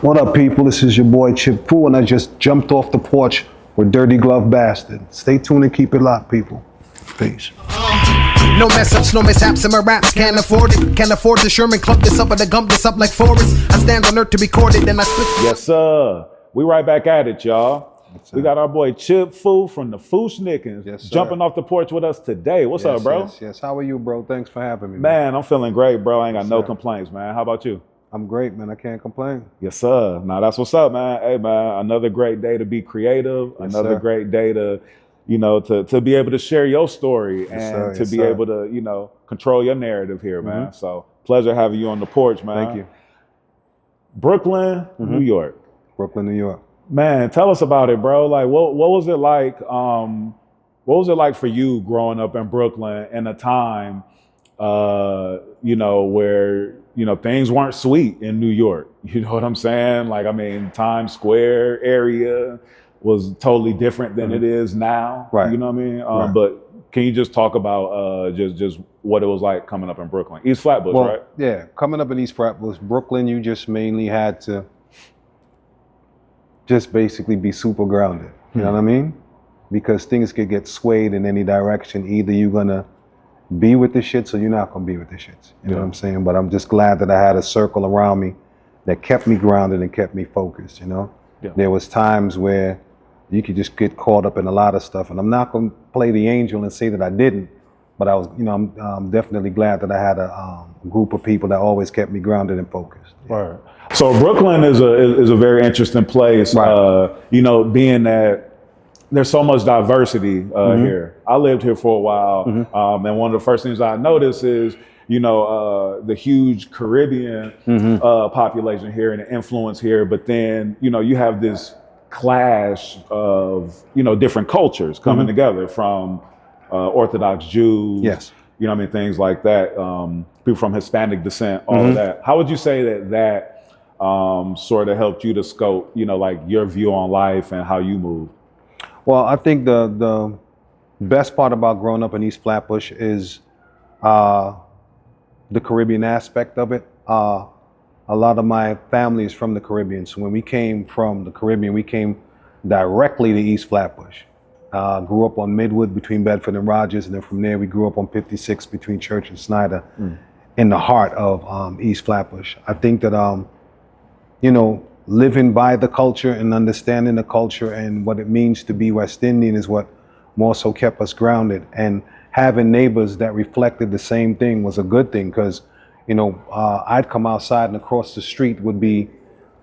What up, people? This is your boy Chip Fu, and I just jumped off the porch with Dirty Glove Bastard. Stay tuned and keep it locked, people. Peace. No mess ups, no mishaps in my raps, can't afford it. Can't afford the Sherman club this up and the gump this up like Forrest. I stand on earth to be courted, then I split. Yes, sir. We right back at it, y'all. We got our boy Chip Fu from the Fu-Schnickens jumping off the porch with us today. What's up, bro? Yes. How are you, bro? Thanks for having me. Man, I'm feeling great, bro. I ain't got no complaints, man. How about you? I'm great, man. I can't complain. Yes, sir. Now that's what's up, man. Hey, man, another great day to be creative. Another great day to, to be able to share your story and to be able to, control your narrative here, man. So pleasure having you on the porch, man. Thank you. Brooklyn, New York. Brooklyn, New York. Man, tell us about it, bro. Like, what was it like? What was it like for you growing up in Brooklyn in a time, where things weren't sweet in New York? You know what I'm saying? Like, I mean, Times Square area was totally different than it is now. Right. You know what I mean? But can you just talk about just what it was like coming up in Brooklyn, East Flatbush, right? Yeah, coming up in East Flatbush, Brooklyn, you just mainly had to just basically be super grounded. You know what I mean? Because things could get swayed in any direction. Either you're gonna be with the shits or you're not gonna be with the shits. You know what I'm saying? But I'm just glad that I had a circle around me that kept me grounded and kept me focused, Yeah. There was times where you could just get caught up in a lot of stuff. And I'm not gonna play the angel and say that I didn't, but I was, I'm definitely glad that I had a group of people that always kept me grounded and focused. Right. So Brooklyn is a very interesting place, being that there's so much diversity here. I lived here for a while, and one of the first things I noticed is, the huge Caribbean population here and the influence here. But then, you have this clash of, different cultures coming together from Orthodox Jews, things like that, people from Hispanic descent, all of that. How would you say that sort of helped you to scope, like your view on life and how you move? Well, I think the best part about growing up in East Flatbush is the Caribbean aspect of it. A lot of my family is from the Caribbean, so when we came from the Caribbean, we came directly to East Flatbush. Grew up on Midwood between Bedford and Rogers, and then from there we grew up on 56 between Church and Snyder, in the heart of East Flatbush. I think that living by the culture and understanding the culture and what it means to be West Indian is what more so kept us grounded. And having neighbors that reflected the same thing was a good thing, because, I'd come outside and across the street would be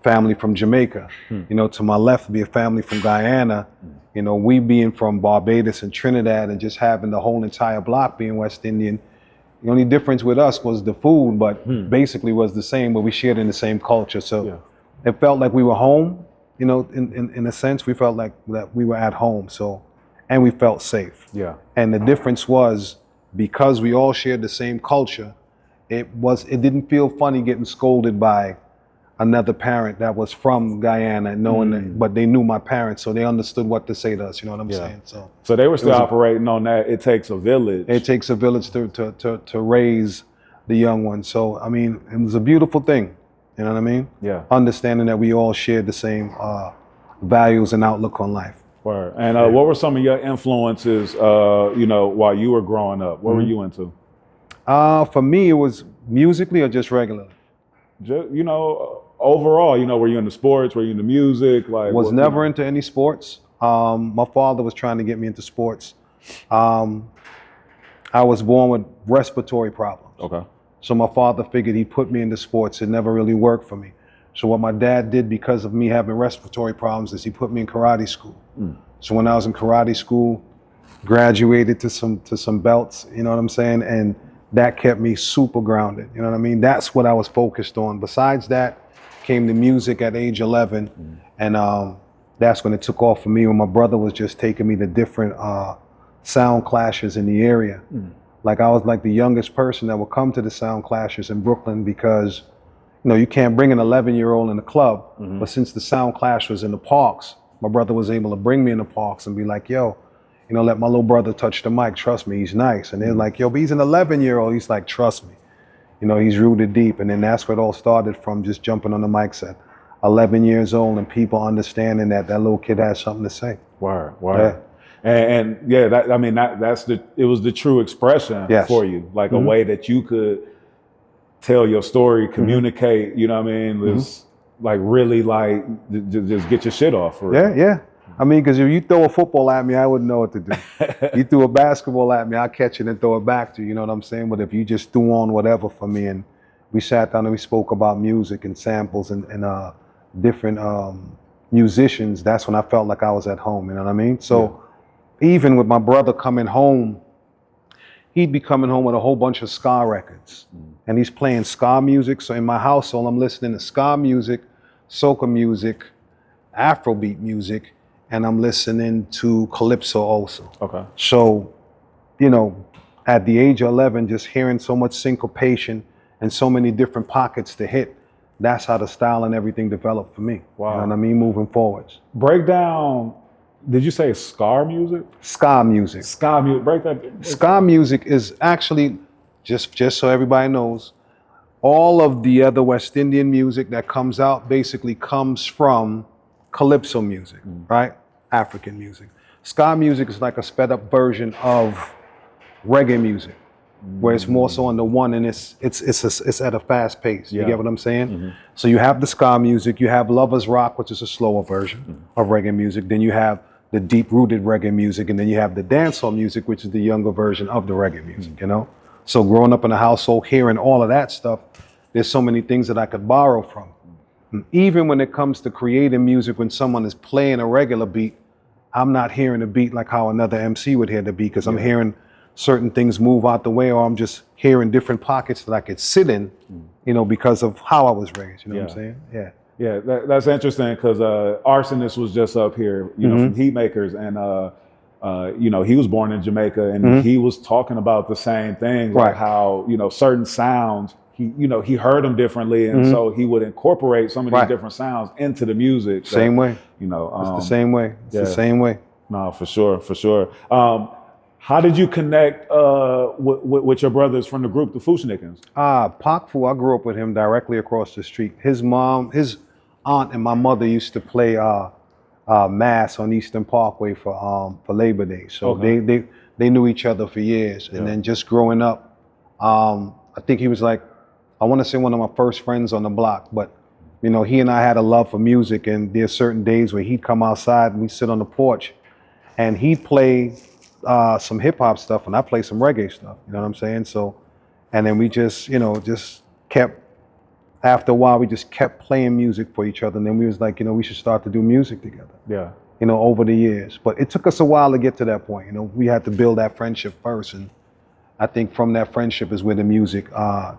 family from Jamaica. To my left would be a family from Guyana. We being from Barbados and Trinidad and just having the whole entire block being West Indian. The only difference with us was the food, but basically was the same, but we shared in the same culture. So it felt like we were home, in a sense. We felt like that we were at home. So, and we felt safe. Yeah. And the difference was, because we all shared the same culture, it didn't feel funny getting scolded by another parent that was from Guyana, knowing that, but they knew my parents, so they understood what to say to us. You know what I'm saying? So they were still operating on that. It takes a village. It takes a village to raise the young ones. So I mean, it was a beautiful thing. You know what I mean? Yeah. Understanding that we all shared the same values and outlook on life. Word. And what were some of your influences, while you were growing up? What were you into? For me, it was musically or just regularly? Just, overall, were you into sports? Were you into music? Like, was never into any sports. My father was trying to get me into sports. I was born with respiratory problems. Okay. So my father figured he'd put me into sports. It never really worked for me. So what my dad did, because of me having respiratory problems, is he put me in karate school. So when I was in karate school, graduated to some belts, you know what I'm saying? And that kept me super grounded. You know what I mean? That's what I was focused on. Besides that, came the music at age 11. And that's when it took off for me, when my brother was just taking me to different sound clashes in the area. Like, I was like the youngest person that would come to the sound clashes in Brooklyn, because you can't bring an 11-year-old in the club. But since the sound clash was in the parks, my brother was able to bring me in the parks and be like, yo, let my little brother touch the mic. Trust me, he's nice. And they're like, yo, but he's an 11-year-old. He's like, trust me. You know, he's rooted deep, and then that's where it all started from, just jumping on the mics at 11 years old and people understanding that that little kid has something to say. Word. And yeah, it was the true expression for you, like a way that you could tell your story, communicate, you know what I mean? Just like really like just get your shit off. For real. Yeah. I mean, because if you throw a football at me, I wouldn't know what to do. You threw a basketball at me, I'll catch it and throw it back to you, you know what I'm saying? But if you just threw on whatever for me, and we sat down and we spoke about music and samples and different musicians, that's when I felt like I was at home, you know what I mean? So even with my brother coming home, he'd be coming home with a whole bunch of ska records. And he's playing ska music. So in my household, I'm listening to ska music, soca music, Afrobeat music, and I'm listening to calypso also. Okay. So, you know, at the age of 11, just hearing so much syncopation and so many different pockets to hit, that's how the style and everything developed for me. Wow. You know what I mean? Moving forwards. Break down, did you say ska music? Ska music. Ska music, break that. Ska music is actually, just so everybody knows, all of the other West Indian music that comes out basically comes from calypso music, right? African music. Ska music is like a sped up version of reggae music, where it's more so on the one, and it's at a fast pace. You get what I'm saying? So you have the ska music, you have lovers rock, which is a slower version of reggae music. Then you have the deep rooted reggae music, and then you have the dancehall music, which is the younger version of the reggae music. You know. So growing up in a household, hearing all of that stuff, there's so many things that I could borrow from. And even when it comes to creating music, when someone is playing a regular beat, I'm not hearing a beat like how another MC would hear the beat, because I'm hearing certain things move out the way, or I'm just hearing different pockets that I could sit in, you know, because of how I was raised. You know what I'm saying? Yeah. Yeah, that's interesting, because Arsonist was just up here, you know, from Heatmakers, and you know, he was born in Jamaica, and he was talking about the same thing, like how, you know, certain sounds, he heard them differently, and so he would incorporate some of these different sounds into the music. Same way. You know, it's the same way. It's the same way. No, for sure. How did you connect with your brothers from the group, the Fu-Schnickens? Pac Fu, I grew up with him directly across the street. His mom, his aunt and my mother used to play mass on Eastern Parkway for Labor Day. So they knew each other for years. And then just growing up, I think he was like, I want to say one of my first friends on the block, but you know, he and I had a love for music, and there's certain days where he'd come outside and we'd sit on the porch and he'd play some hip hop stuff and I play some reggae stuff, you know what I'm saying? So, and then we just, you know, just kept, after a while, we just kept playing music for each other. And then we was like, you know, we should start to do music together. Yeah. You know, over the years. But it took us a while to get to that point. You know, we had to build that friendship first. And I think from that friendship is where the music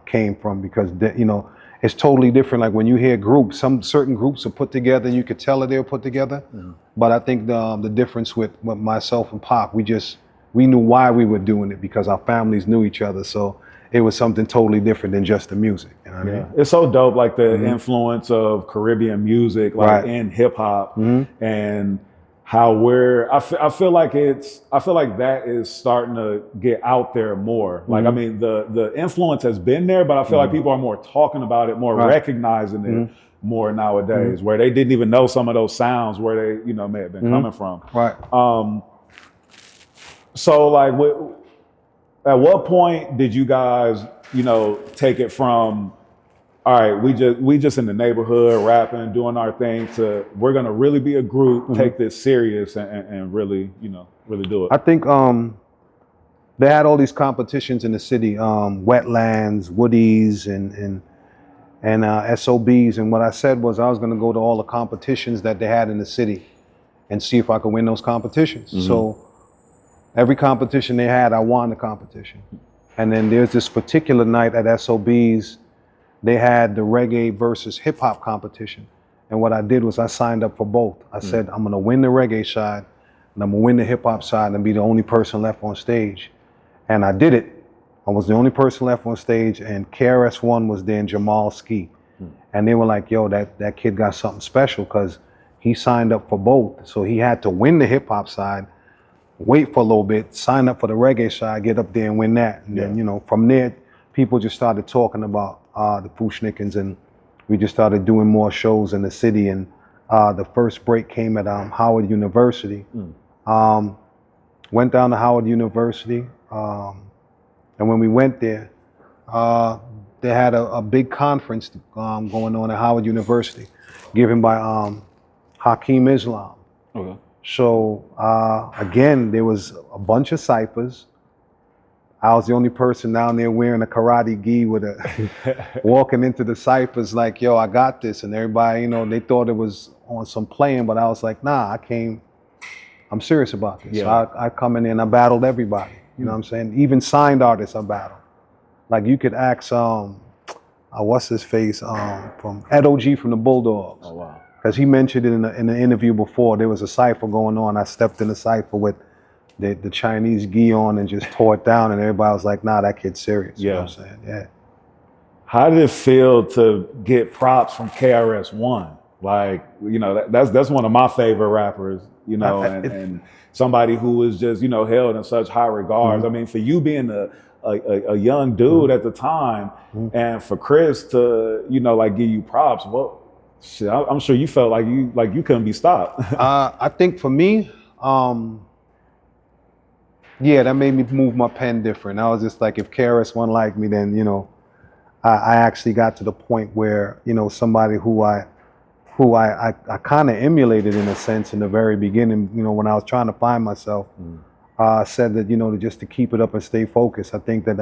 came from, because, you know, it's totally different. Like when you hear groups, some certain groups are put together and you could tell that they were put together. But I think the difference with myself and Pac, we knew why we were doing it, because our families knew each other. So it was something totally different than just the music. You know what I mean? It's so dope, like the influence of Caribbean music, like in hip hop, and how I feel like that is starting to get out there more. Like, I mean, the influence has been there, but I feel like people are more talking about it, more recognizing it more nowadays, where they didn't even know some of those sounds where they, you know, may have been coming from. So like, at what point did you guys, you know, take it from, all right, we just in the neighborhood rapping, doing our thing, to we're gonna really be a group, take this serious and really, you know, really do it? I think they had all these competitions in the city, wetlands, woodies, and SOBs. And what I said was I was gonna go to all the competitions that they had in the city and see if I could win those competitions. So every competition they had, I won the competition. And then there's this particular night at SOBs, they had the reggae versus hip hop competition. And what I did was I signed up for both. I said, I'm gonna win the reggae side and I'm gonna win the hip hop side and be the only person left on stage. And I did it. I was the only person left on stage, and KRS-One was there, and Jamal Ski. And they were like, yo, that kid got something special, because he signed up for both. So he had to win the hip hop side, wait for a little bit, sign up for the reggae side, get up there and win that. And then, you know, from there, people just started talking about the Fu-Schnickens, and we just started doing more shows in the city. And the first break came at Howard University. Went down to Howard University, and when we went there, they had a big conference going on at Howard University, given by Hakeem Islam. Okay. So again, there was a bunch of ciphers. I was the only person down there wearing a karate gi with walking into the ciphers like, yo, I got this. And everybody, they thought it was on some playing, but I was like, nah, I'm serious about this. Yeah. So I come in there and I battled everybody. You know what I'm saying? Even signed artists I battled. Like you could ask, what's his face, from Ed O.G. from the Bulldogs. Oh, wow. Because he mentioned it in the interview before. There was a cipher going on. I stepped in the cipher with the Chinese gi on and just tore it down, and everybody was like, nah, that kid's serious. Yeah. You know what I'm saying? Yeah. How did it feel to get props from KRS-One? Like, that's one of my favorite rappers, and somebody who is just, held in such high regards. I mean, for you being a young dude at the time, and for Chris to, give you props, well, shit, I'm sure you felt like you couldn't be stopped. I think for me, yeah, that made me move my pen different. I was just like, if KRS-One liked me, then, I actually got to the point where, somebody who I kind of emulated in a sense in the very beginning, when I was trying to find myself, said that, just to keep it up and stay focused. I think that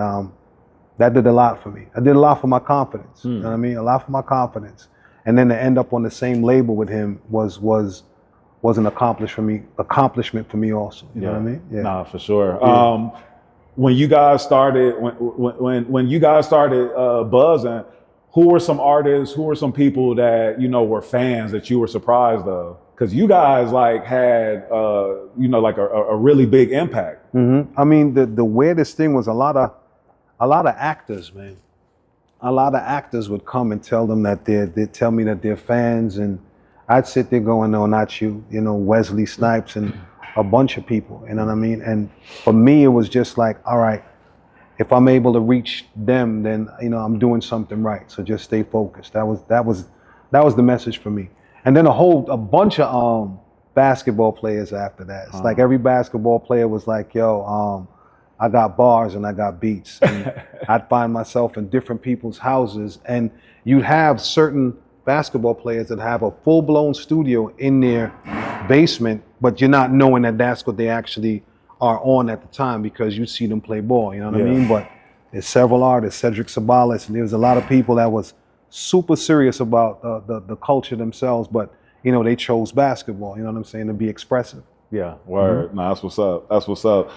that did a lot for me. I did a lot for my confidence. You know what I mean? A lot for my confidence. And then to end up on the same label with him was an accomplishment for me also. You know what I mean? Yeah. Nah, for sure. Yeah. When you guys started, when you guys started buzzing, who were some artists? Who were some people that were fans that you were surprised of? Because you guys had a really big impact. I mean, the weirdest thing was a lot of actors, man. A lot of actors would come and tell them that they'd tell me that they're fans, and I'd sit there going, no, not you. Wesley Snipes and a bunch of people. You know what I mean? And for me, it was just like, all right, if I'm able to reach them, then I'm doing something right. So just stay focused. That was the message for me. And then a bunch of basketball players after that. It's like every basketball player was like, yo, I got bars and I got beats. And I'd find myself in different people's houses, and you'd have certain basketball players that have a full-blown studio in their basement, but you're not knowing that that's what they actually are on at the time because you see them play ball, you know what I mean? But there's several artists, Cedric Sabalas, and there was a lot of people that was super serious about the culture themselves, but they chose basketball, you know what I'm saying, to be expressive. Yeah, word. No, that's what's up. That's what's up.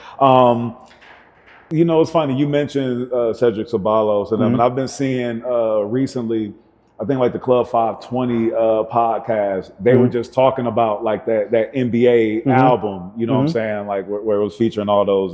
It's funny, you mentioned Cedric Sabalos, and I've been seeing recently, I think like the Club 520 podcast, they were just talking about like that NBA album, what I'm saying, like where it was featuring all those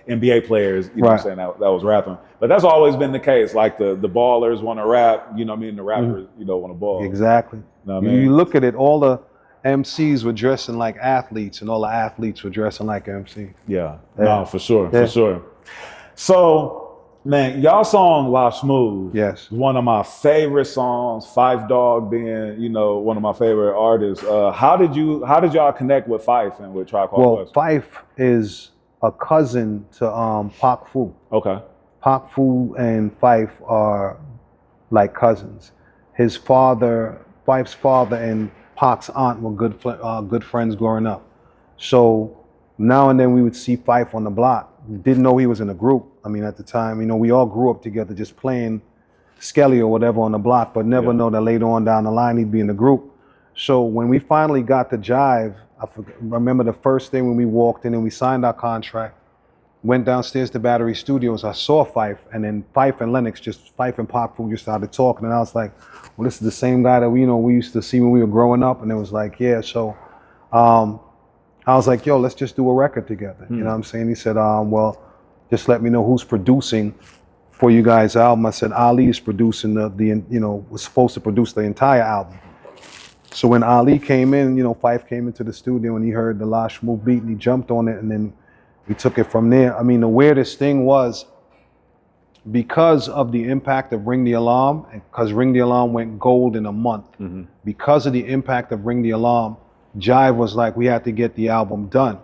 NBA players, what I'm saying, that was rapping. But that's always been the case. Like the ballers want to rap, the rappers, want to ball. Exactly. You know what I mean? You look at it, all the MCs were dressing like athletes, and all the athletes were dressing like MC. Yeah. No, for sure, for sure. So, man, y'all song La Smooth. Yes. Is one of my favorite songs. Fife Dog being, one of my favorite artists. How did y'all connect with Fife and with Tribe Called Quest? Well, Fife is a cousin to Pac Fu. Okay. Pac Fu and Fife are like cousins. His father, Fife's father, and Pac's aunt were good friends growing up. So now and then we would see Fife on the block. Didn't know he was in a group. I mean, at the time, we all grew up together just playing Skelly or whatever on the block, but never know that later on down the line he'd be in the group. So when we finally got the jive, I remember the first thing when we walked in and we signed our contract, went downstairs to Battery Studios, I saw Fife, and then Fife and Lennox, Fife and Pac Fu just started talking, and I was like, well, this is the same guy that we used to see when we were growing up, and it was like, yeah, so I was like, yo, let's just do a record together. You know what I'm saying? He said, well, just let me know who's producing for you guys' album. I said, Ali is producing was supposed to produce the entire album. So when Ali came in, Fife came into the studio and he heard the La Smooth beat and he jumped on it, and then we took it from there. I mean, the weirdest thing was because of the impact of Ring the Alarm, because Ring the Alarm went gold in a month, because of the impact of Ring the Alarm, Jive was like, we had to get the album done.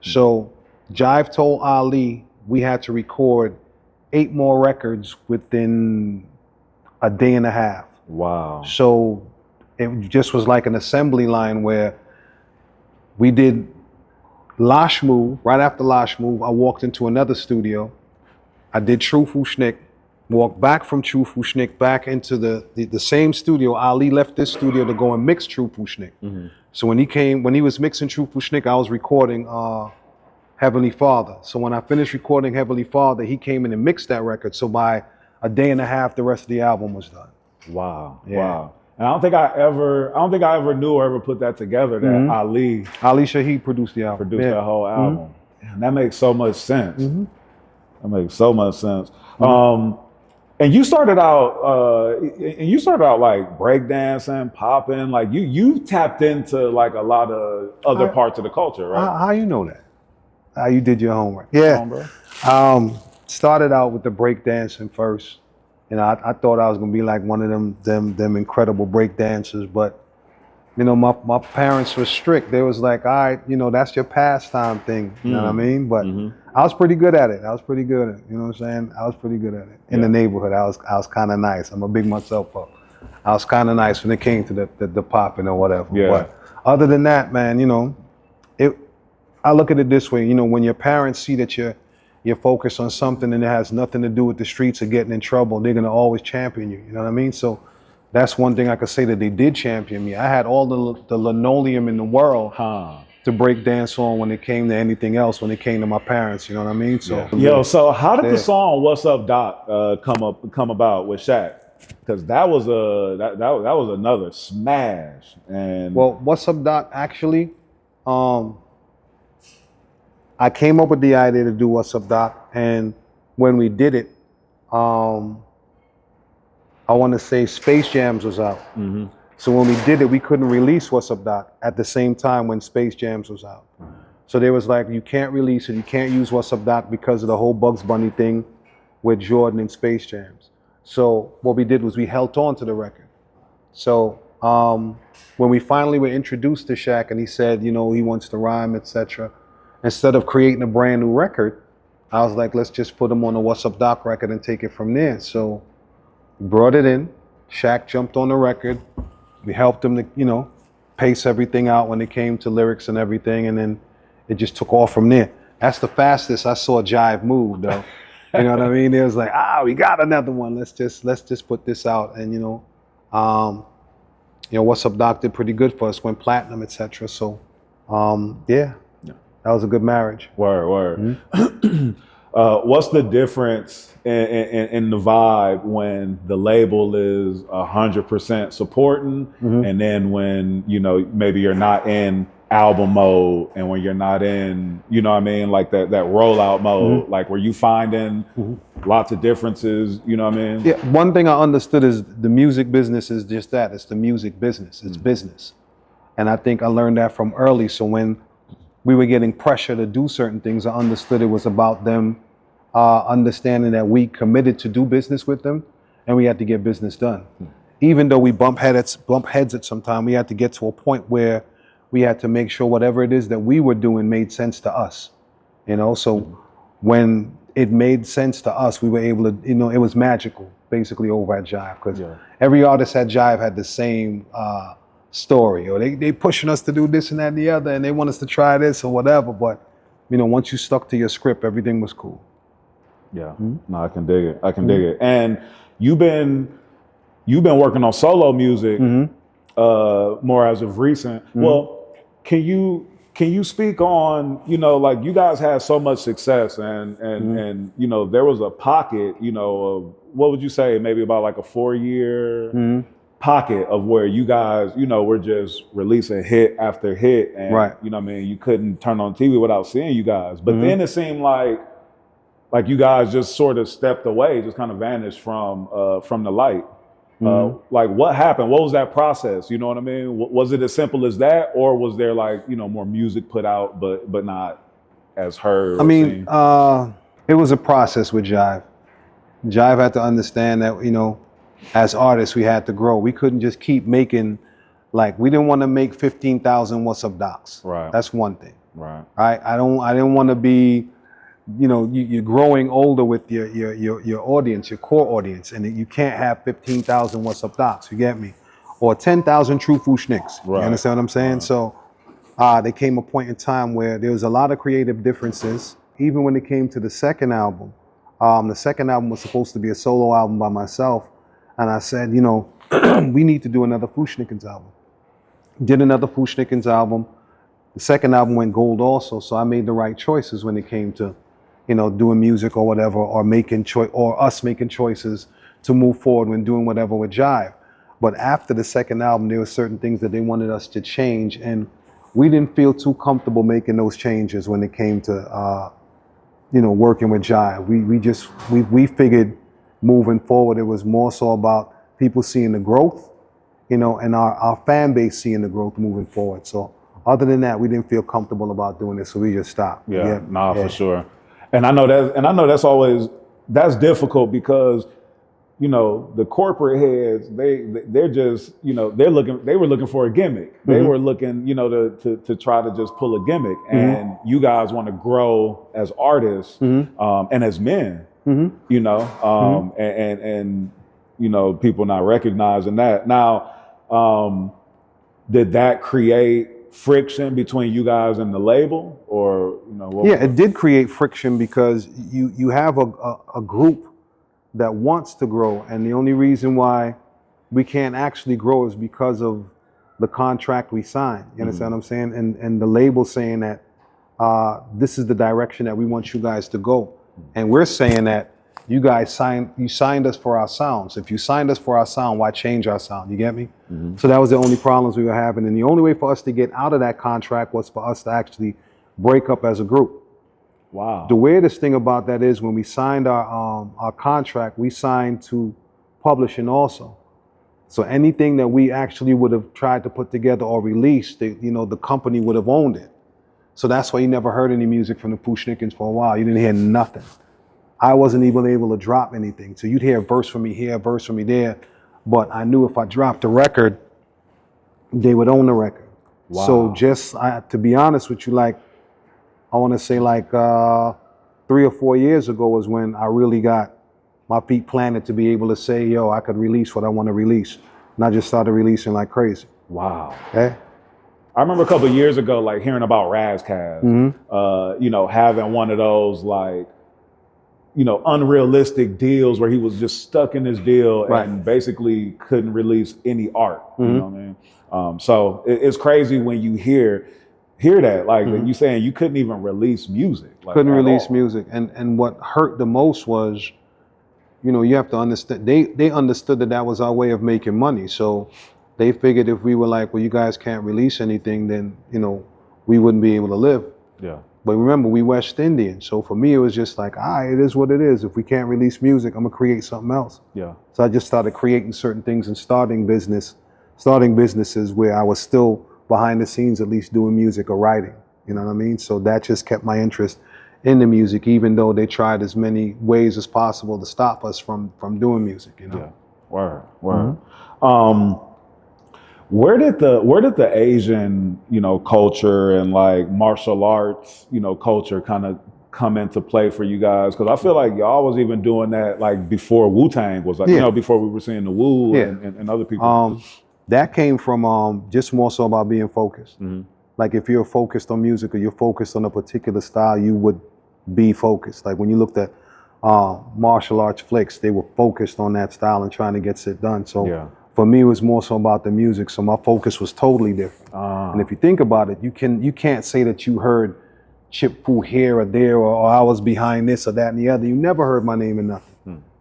So Jive told Ali we had to record 8 more records within a day and a half. Wow. So it just was like an assembly line where we did Lash Move. Right after Lash Move, I walked into another studio. I did True Fu-Schnick, walked back from True Fu-Schnick back into the same studio. Ali left this studio to go and mix True Fu-Schnick. So when he was mixing True Fu-Schnick, I was recording Heavenly Father. So when I finished recording Heavenly Father, he came in and mixed that record. So by a day and a half, the rest of the album was done. Wow. Yeah. Wow. And I don't think I ever knew or ever put that together that Ali Shaheed produced the album. produced that whole album. And that makes so much sense. That makes so much sense. And you started out like breakdancing, popping, like you tapped into like a lot of other parts of the culture, right? How you know that? How you did your homework? Yeah. Started out with the breakdancing first. You know, I thought I was gonna be like one of them incredible break dancers, but you know, my parents were strict. They was like, all right, you know, that's your pastime thing. You know what I mean? But I was pretty good at it. You know what I'm saying? I was pretty good at it. In the neighborhood, I was kind of nice. I'm a big myself up. I was kind of nice when it came to the popping or whatever. Yeah. But other than that, man, you know, I look at it this way. You know, when your parents see that you're focused on something and it has nothing to do with the streets or getting in trouble, they're gonna always champion you. You know what I mean? So that's one thing I could say that they did champion me. I had all the linoleum in the world to break dance on when it came to anything else, when it came to my parents, you know what I mean? So so how did the song "What's Up, Doc" come about with Shaq? Because that was another smash. And well, "What's Up, Doc" actually, I came up with the idea to do "What's Up, Doc," and when we did it, I want to say Space Jams was out. So when we did it, we couldn't release What's Up, Doc at the same time when Space Jams was out. So they was like, you can't release it, you can't use What's Up, Doc because of the whole Bugs Bunny thing with Jordan and Space Jams. So what we did was we held on to the record. So when we finally were introduced to Shaq and he said, you know, he wants to rhyme, etc., instead of creating a brand new record, I was like, let's just put him on a What's Up, Doc record and take it from there. So brought it in. Shaq jumped on the record. We helped him to, you know, pace everything out when it came to lyrics and everything, and then it just took off from there. That's the fastest I saw Jive move, though. You know what I mean? It was like, we got another one. Let's just put this out, and you know, What's Up, Doc did pretty good for us, went platinum, etc. So, that was a good marriage. Word. What's the difference in the vibe when the label is 100% supporting, and then when, you know, maybe you're not in album mode, and when you're not in, you know what I mean, like that rollout mode, like were you finding lots of differences, you know what I mean? Yeah, one thing I understood is the music business is just that. It's the music business. It's business. And I think I learned that from early. So when we were getting pressure to do certain things, I understood it was about them understanding that we committed to do business with them, and we had to get business done. Even though we bump heads at some time, we had to get to a point where we had to make sure whatever it is that we were doing made sense to us. You know, so when it made sense to us, we were able to, you know, it was magical basically over at Jive, because every artist at Jive had the same story, or they pushing us to do this and that and the other, and they want us to try this or whatever. But you know, once you stuck to your script, everything was cool. Yeah, no, I can dig it. I can dig it. And you've been working on solo music more as of recent. Well, can you speak on, you know, like you guys had so much success, and you know, there was a pocket, you know, of, what would you say, maybe about like a 4-year pocket of where you guys, you know, were just releasing hit after hit, and you know what I mean, you couldn't turn on TV without seeing you guys. But then it seemed like you guys just sort of stepped away, just kind of vanished from the light. Like what happened? What was that process? You know what I mean? Was it as simple as that, or was there like, you know, more music put out but not as heard? I mean, it was a process with Jive. Jive had to understand that, you know, as artists, we had to grow. We couldn't just keep making, like, we didn't want to make 15,000 What's Up docs. Right. That's one thing. Right. I didn't want to be, you know, you're growing older with your audience, your core audience, and you can't have 15,000 What's Up docs. You get me? Or 10,000 true Fu-Schnickens. Right. You understand what I'm saying? Right. So there came a point in time where there was a lot of creative differences. Even when it came to the second album was supposed to be a solo album by myself. And I said, you know, we need to do another Fu-Schnickens album. Did another Fu-Schnickens album. The second album went gold also. So I made the right choices when it came to, you know, doing music or whatever, or us making choices to move forward when doing whatever with Jive. But after the second album, there were certain things that they wanted us to change, and we didn't feel too comfortable making those changes when it came to, you know, working with Jive. We figured moving forward, it was more so about people seeing the growth, you know, and our fan base seeing the growth moving forward. So other than that, we didn't feel comfortable about doing it, so we just stopped. Yeah, for sure. And I know that's difficult because, you know, the corporate heads, they're just, you know, they were looking for a gimmick. They were looking, you know, to try to just pull a gimmick. And you guys want to grow as artists and as men, you know, and you know, people not recognizing that. Now, did that create friction between you guys and the label, or, you know? It did create friction because you have a group that wants to grow, and the only reason why we can't actually grow is because of the contract we signed. You understand what I'm saying? And the label saying that this is the direction that we want you guys to go, and we're saying that you signed us for our sounds. If you signed us for our sound, why change our sound? You get me? So that was the only problems we were having, and the only way for us to get out of that contract was for us to actually break up as a group. Wow. The weirdest thing about that is when we signed our contract, we signed to publishing also. So anything that we actually would have tried to put together or release, you know, the company would have owned it. So that's why you never heard any music from the Fu-Schnickens for a while. You didn't hear nothing. I wasn't even able to drop anything. So you'd hear a verse from me here, a verse from me there. But I knew if I dropped the record, they would own the record. Wow. So just to be honest with you, like, I want to say like 3 or 4 years ago was when I really got my feet planted to be able to say, yo, I could release what I want to release. And I just started releasing like crazy. Wow. Okay? I remember a couple of years ago, like hearing about Razkaz, you know, having one of those like, you know, unrealistic deals where he was just stuck in his deal and basically couldn't release any art. You know what I mean? So it's crazy when you hear that, like you saying you couldn't even release music. Like, couldn't release music. And what hurt the most was, you know, you have to understand, they understood that was our way of making money. So they figured if we were like, well, you guys can't release anything, then, you know, we wouldn't be able to live. Yeah. But remember, we West Indian. So for me, it was just like, it is what it is. If we can't release music, I'm gonna create something else. Yeah. So I just started creating certain things and starting businesses where I was still behind the scenes, at least doing music or writing. You know what I mean? So that just kept my interest in the music, even though they tried as many ways as possible to stop us from doing music, you know? Yeah. Word. Where did the Asian, you know, culture and like martial arts, you know, culture kind of come into play for you guys? Because I feel like y'all was even doing that like before Wu-Tang was like, you know, before we were seeing the Wu and other people. That came from just more so about being focused. Like if you're focused on music or you're focused on a particular style, you would be focused. Like when you looked at martial arts flicks, they were focused on that style and trying to get shit done. So for me, it was more so about the music. So my focus was totally different. And if you think about it, you can't say that you heard Chip Fu here or there, or I was behind this or that and the other. You never heard my name in nothing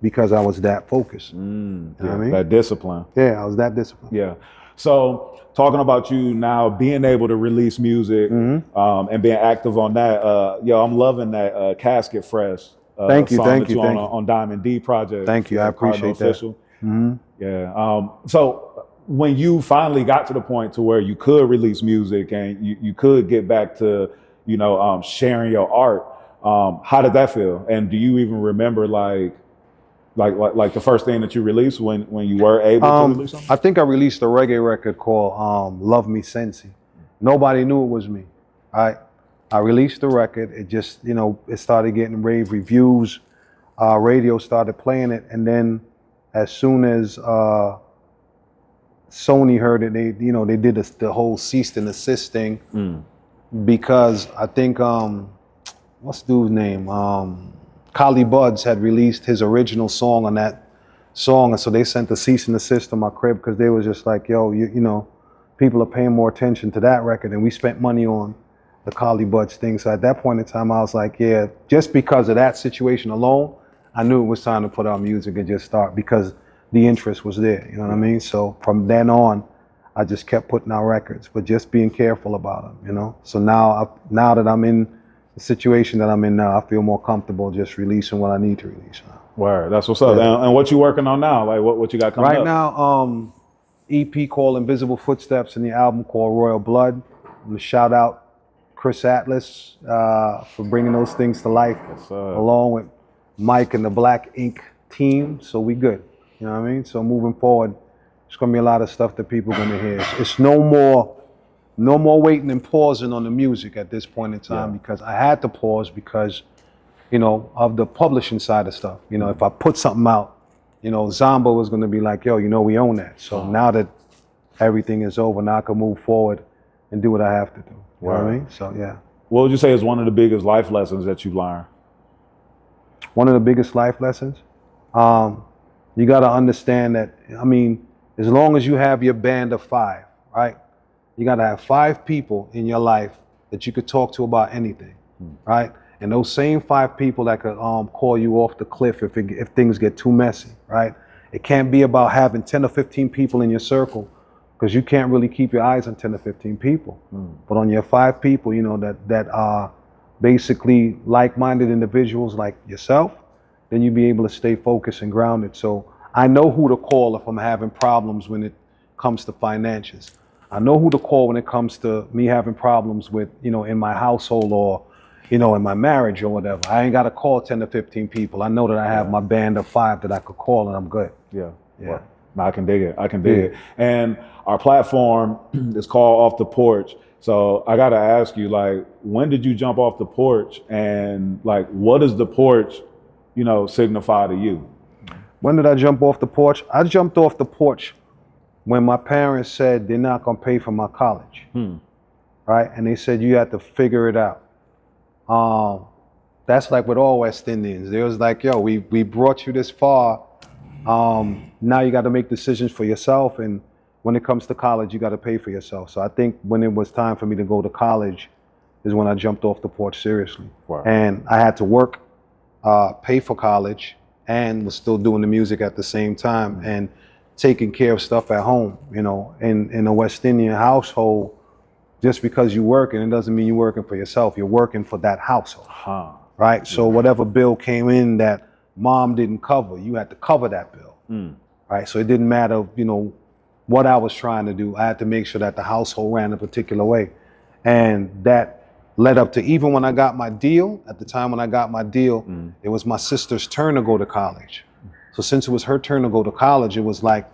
because I was that focused. You know what I mean? That discipline. Yeah, I was that disciplined. Yeah. So talking about you now being able to release music and being active on that, I'm loving that Casket Fresh. Thank you. On Diamond D project. Thank you. I appreciate that. Official. Yeah. So when you finally got to the point to where you could release music and you could get back to, you know, sharing your art, how did that feel? And do you even remember like Like the first thing that you released when you were able to release something? I think I released a reggae record called Love Me Sensi. Nobody knew it was me. I released the record. It just, you know, it started getting rave reviews. Radio started playing it, and then as soon as Sony heard it, they did the whole cease and desist thing because I think what's the dude's name? Kali Buds had released his original song on that song, and so they sent the cease and desist to my crib because they was just like, yo, you know, people are paying more attention to that record, and we spent money on the Kali Buds thing. So at that point in time, I was like, yeah, just because of that situation alone, I knew it was time to put out music and just start because the interest was there. You know what I mean? So from then on, I just kept putting out records, but just being careful about them. You know. So now that I'm in the situation that I'm in now, I feel more comfortable just releasing what I need to release now. Word, that's what's up. Yeah. And what you working on now? Like what you got coming up? Right now, EP called Invisible Footsteps and the album called Royal Blood. I'm gonna shout out Chris Atlas for bringing those things to life, along with Mike and the Black Ink team. So we good. You know what I mean? So moving forward, there's gonna be a lot of stuff that people are gonna hear. It's no more waiting and pausing on the music at this point in time because I had to pause because, you know, of the publishing side of stuff. You know, if I put something out, you know, Zombo was gonna be like, yo, you know, we own that. So now that everything is over, now I can move forward and do what I have to do. You know what I mean? So yeah. What would you say is one of the biggest life lessons that you've learned? One of the biggest life lessons, you got to understand that, I mean, as long as you have your band of 5, right? You got to have 5 people in your life that you could talk to about anything, right? And those same 5 people that could call you off the cliff if things get too messy, right? It can't be about having 10 or 15 people in your circle because you can't really keep your eyes on 10 or 15 people. But on your 5 people, you know, that are basically like-minded individuals like yourself, then you'll be able to stay focused and grounded. So I know who to call if I'm having problems when it comes to financials. I know who to call when it comes to me having problems with, you know, in my household or, you know, in my marriage or whatever. I ain't got to call 10 to 15 people. I know that I have my band of 5 that I could call and I'm good. Yeah. Well, I can dig it. I can dig it. And our platform is called Off the Porch. So I got to ask you, like, when did you jump off the porch and like, what does the porch, you know, signify to you? When did I jump off the porch? I jumped off the porch when my parents said they're not going to pay for my college, right? And they said you have to figure it out. That's like with all West Indians. They was like, yo, we brought you this far. Now you got to make decisions for yourself. And when it comes to college, you got to pay for yourself. So I think when it was time for me to go to college is when I jumped off the porch seriously. Wow. And I had to work, pay for college, and was still doing the music at the same time and taking care of stuff at home. You know, in a West Indian household, just because you working, it doesn't mean you're working for yourself. You're working for that household, right? So whatever bill came in that mom didn't cover, you had to cover that bill, right? So it didn't matter, you know, what I was trying to do. I had to make sure that the household ran a particular way. And that led up to even when I got my deal, at the time when I got my deal, it was my sister's turn to go to college. So since it was her turn to go to college, it was like,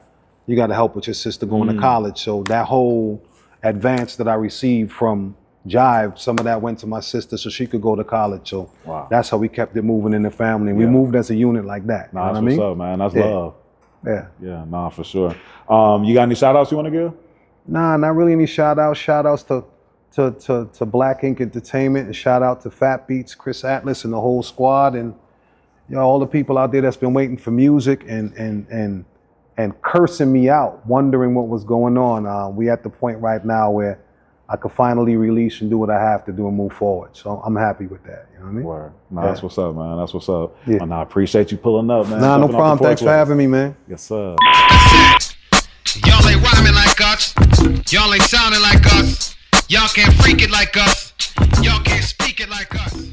you got to help with your sister going to college. So that whole advance that I received from Jive, some of that went to my sister so she could go to college. So that's how we kept it moving in the family. We moved as a unit like that. Nah, that's what's up, man. That's love. Yeah, nah, for sure. You got any shout outs you want to give? Nah, not really any shout outs. Shout outs to Black Ink Entertainment, and shout out to Fat Beats, Chris Atlas and the whole squad, and you know, all the people out there that's been waiting for music and cursing me out, wondering what was going on. We at the point right now where I could finally release and do what I have to do and move forward. So I'm happy with that. You know what I mean? Word. Nah, that's what's up, man. That's what's up. Yeah. And I appreciate you pulling up, man. Nah, no problem. Thanks for having me, man. Yes, sir. Y'all ain't rhyming like us. Y'all ain't sounding like us. Y'all can't freak it like us. Y'all can't speak it like us.